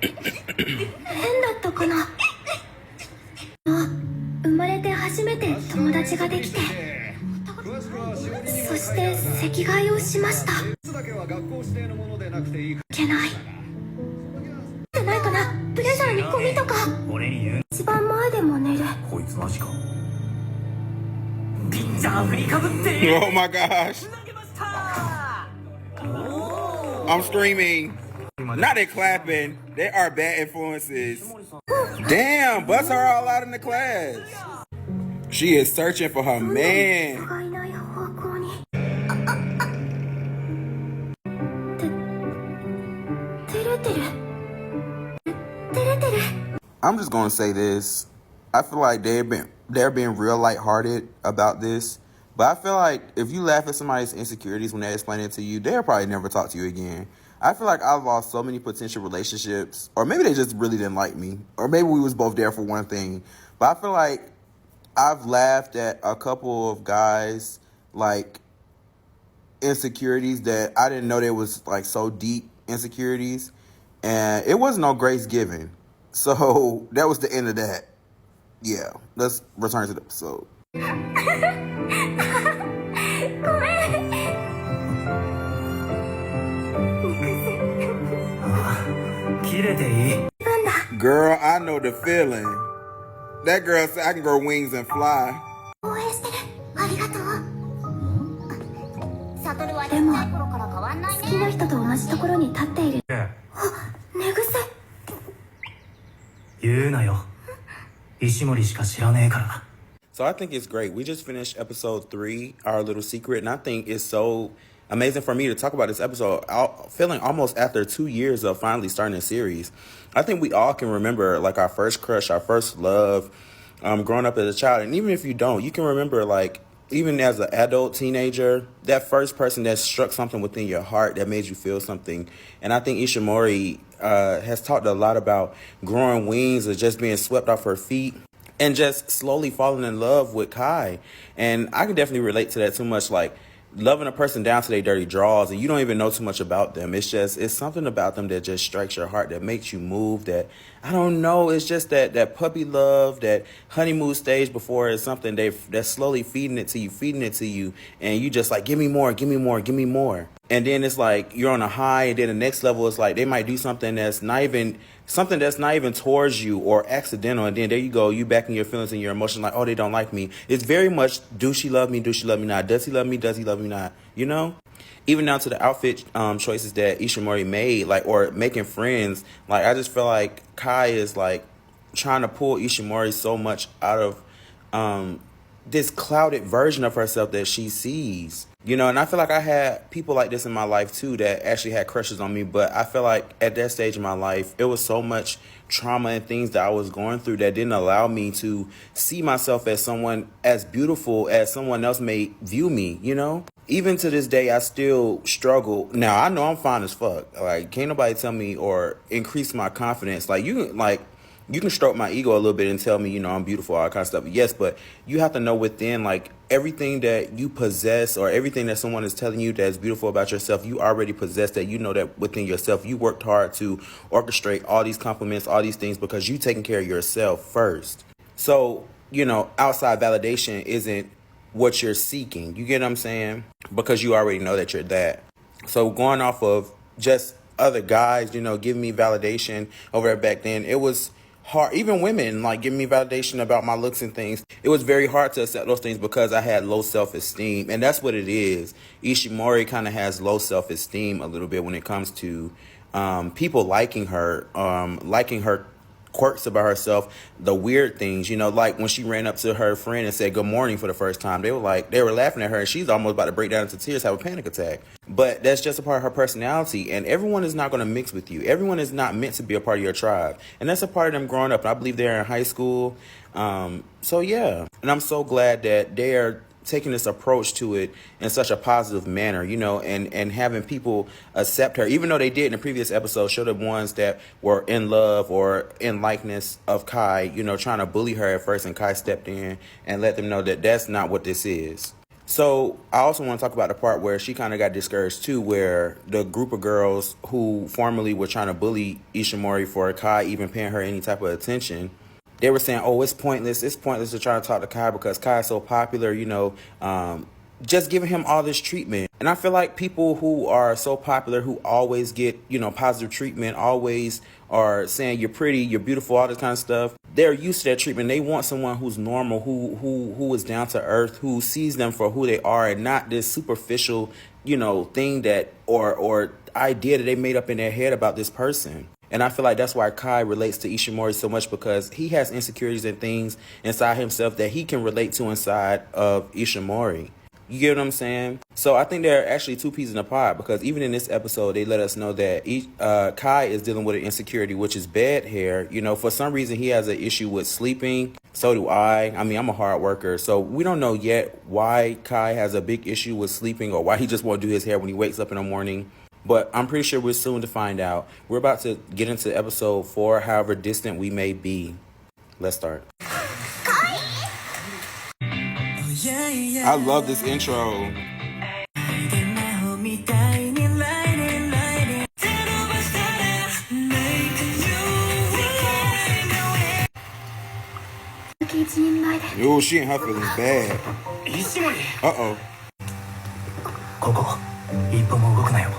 変だったかな。生まれて初めて友達ができて、そして席替えをしました。いけない。ってないかな。ブレザーにゴミとか。一番前でも寝る。こいつマジか。ピッチャー振りかぶって。Oh my gosh. I'm screaming. Not they clapping. They are bad influences. Damn, bust her all out in the class. She is searching for her man. I'm just gonna say this. I feel like they're being real lighthearted about this. But I feel like if you laugh at somebody's insecurities when they explain it to you, they'll probably never talk to you again. I feel like I've lost so many potential relationships, or maybe they just really didn't like me, or maybe we was both there for one thing. But I feel like I've laughed at a couple of guys, like, insecurities that I didn't know there was, like, so deep insecurities. And it was no grace given. So that was the end of that. Yeah, let's return to the episode. Girl, I know the feeling. That girl said I can grow wings and fly. でも、好きな人と同じところに立っている。あ、寝癖。言うなよ。石森しか知らねえから。So I think it's great. We just finished episode 3, Our Little Secret, and I think it's so amazing for me to talk about this episode, feeling almost after 2 years of finally starting a series. I think we all can remember, like, our first crush, our first love, growing up as a child. And even if you don't, you can remember, like, even as an adult teenager, that first person that struck something within your heart that made you feel something. And I think Ishimori has talked a lot about growing wings or just being swept off her feet and just slowly falling in love with Kai. And I can definitely relate to that too much, like loving a person down to their dirty draws and you don't even know too much about them. It's something about them that just strikes your heart, that makes you move, that, I don't know, it's just that puppy love, that honeymoon stage before it's something that's slowly feeding it to you, and you just like, give me more. And then it's like you're on a high, and then the next level is like they might do something that's not even towards you or accidental, and then there you go, you back in your feelings and your emotions, like, oh, they don't like me. It's very much, do she love me not? Does he love me not? You know? Even down to the outfit choices that Ishimori made, like, or making friends. Like, I just feel like Kai is like trying to pull Ishimori so much out of this clouded version of herself that she sees. You know, and I feel like I had people like this in my life too that actually had crushes on me, but I feel like at that stage of my life, it was so much trauma and things that I was going through that didn't allow me to see myself as someone as beautiful as someone else may view me, you know? Even to this day, I still struggle. Now, I know I'm fine as fuck. Like, can't nobody tell me or increase my confidence. Like, you can stroke my ego a little bit and tell me, you know, I'm beautiful, all that kind of stuff. Yes, but you have to know within, like, everything that you possess or everything that someone is telling you that's beautiful about yourself, you already possess that. You know that within yourself. You worked hard to orchestrate all these compliments, all these things, because you taking care of yourself first. So, you know, outside validation isn't what you're seeking. You get what I'm saying? Because you already know that you're that. So going off of just other guys, you know, giving me validation over there back then, it was hard. Even women, like, giving me validation about my looks and things. It was very hard to accept those things because I had low self-esteem. And that's what it is. Ishimori kind of has low self-esteem a little bit when it comes to people liking her quirks about herself, the weird things, you know, like when she ran up to her friend and said good morning for the first time. They were laughing at her, and she's almost about to break down into tears, have a panic attack. But that's just a part of her personality, and everyone is not going to mix with you. Everyone is not meant to be a part of your tribe, and that's a part of them growing up. And I believe they're in high school. So yeah, and I'm so glad that they are taking this approach to it in such a positive manner, you know, and having people accept her, even though they did in the previous episode show the ones that were in love or in likeness of Kai, you know, trying to bully her at first, and Kai stepped in and let them know that that's not what this is. So I also want to talk about the part where she kind of got discouraged too, where the group of girls who formerly were trying to bully Ishimori for Kai even paying her any type of attention, they were saying, oh, it's pointless to try to talk to Kai because Kai is so popular, just giving him all this treatment. And I feel like people who are so popular, who always get, positive treatment, always are saying you're pretty, you're beautiful, all this kind of stuff, they're used to that treatment. They want someone who's normal, who is down to earth, who sees them for who they are and not this superficial, thing that or idea that they made up in their head about this person. And I feel like that's why Kai relates to Ishimori so much, because he has insecurities and things inside himself that he can relate to inside of Ishimori. You get what I'm saying? So I think there are actually two pieces in the pod, because even in this episode, they let us know that Kai is dealing with an insecurity, which is bad hair. For some reason, he has an issue with sleeping. So do I. I mean, I'm a hard worker. So we don't know yet why Kai has a big issue with sleeping or why he just won't do his hair when he wakes up in the morning. But I'm pretty sure we're soon to find out. We're about to get into episode 4, however distant we may be. Let's start. I love this intro. Ooh, she and her feelings bad. Uh-oh. ここ一歩も動くなよ。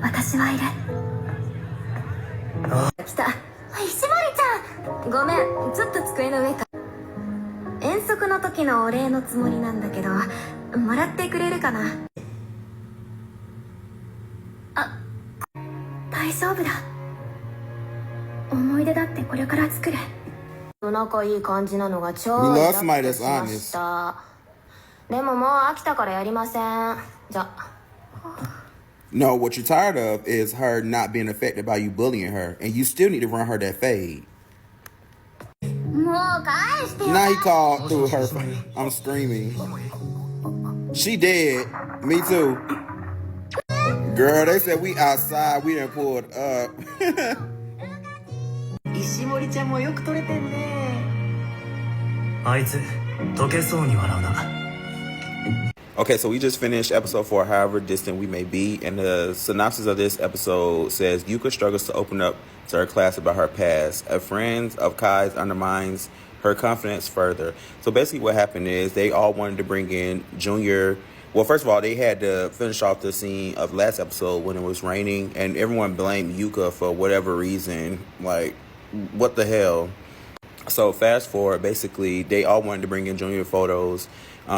私はいる。来た。石森ちゃん、ごめん、ちょっと机の上か。遠足の時のお礼のつもりなんだけど、もらってくれるかな。あ、大丈夫だ。思い出だってこれから作る。仲いい感じなのが超イラッとしました。でももう飽きたからやりません。じゃ。No, what you're tired of is her not being affected by you bullying her, and you still need to run her that fade. Now he called through her. I'm screaming. She dead. Me too. Girl, they said we outside. We done pulled up. 石森ちゃんもよく撮れてんね。あいつ溶けそうに笑うな。Okay, so we just finished episode 4, however distant we may be, and the synopsis of this episode says Yuka struggles to open up to her class about her past. A friend of Kai's undermines her confidence further. So basically what happened is they all wanted to bring in Junior. Well, first of all, they had to finish off the scene of last episode when it was raining, and everyone blamed Yuka for whatever reason. Like, what the hell? So fast forward, basically, they all wanted to bring in Junior photos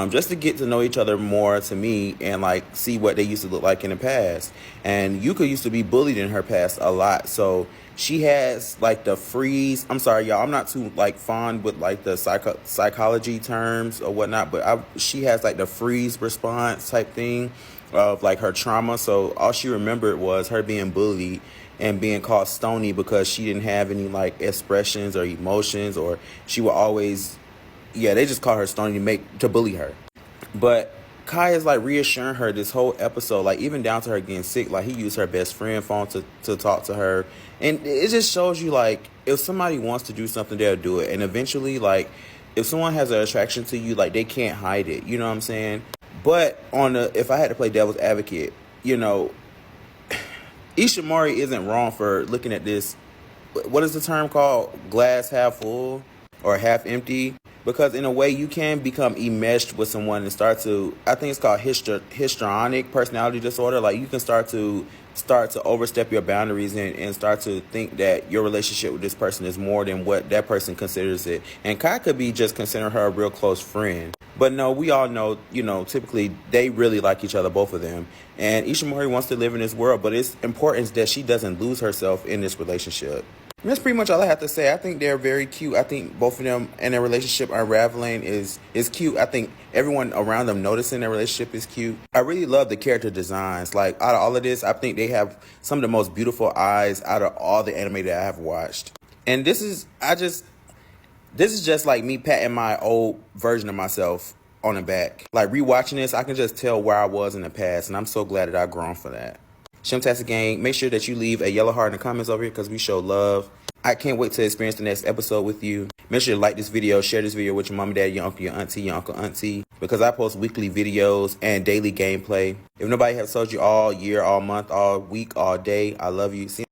just to get to know each other more, to me, and like see what they used to look like in the past. And Yuka used to be bullied in her past a lot, so she has like the freeze. I'm sorry, y'all, I'm not too like fond with like the psychology terms or whatnot, but she has like the freeze response type thing of like her trauma. So all she remembered was her being bullied and being called stony because she didn't have any like expressions or emotions, or she would always, they just call her stony to bully her. But Kai is like reassuring her this whole episode, like even down to her getting sick. Like he used her best friend phone to talk to her, and it just shows you like if somebody wants to do something, they'll do it. And eventually, like if someone has an attraction to you, like they can't hide it. You know what I'm saying? But if I had to play devil's advocate, Ishimori isn't wrong for looking at this. What is the term called? Glass half full or half empty? Because in a way, you can become enmeshed with someone and start to, I think it's called histrionic personality disorder. Like you can start to overstep your boundaries and start to think that your relationship with this person is more than what that person considers it. And Kai could be just considering her a real close friend. But no, we all know, typically they really like each other, both of them. And Ishimori wants to live in this world, but it's important that she doesn't lose herself in this relationship. And that's pretty much all I have to say. I think they're very cute. I think both of them and their relationship unraveling is cute. I think everyone around them noticing their relationship is cute. I really love the character designs. Like out of all of this, I think they have some of the most beautiful eyes out of all the anime that I have watched. And this is just like me patting my old version of myself on the back. Like rewatching this, I can just tell where I was in the past, and I'm so glad that I've grown for that. Shimtastic Gang, make sure that you leave a yellow heart in the comments over here because we show love. I can't wait to experience the next episode with you. Make sure to like this video, share this video with your mom and dad, your uncle, your auntie, your uncle, auntie, because I post weekly videos and daily gameplay. If nobody has told you all year, all month, all week, all day, I love you. See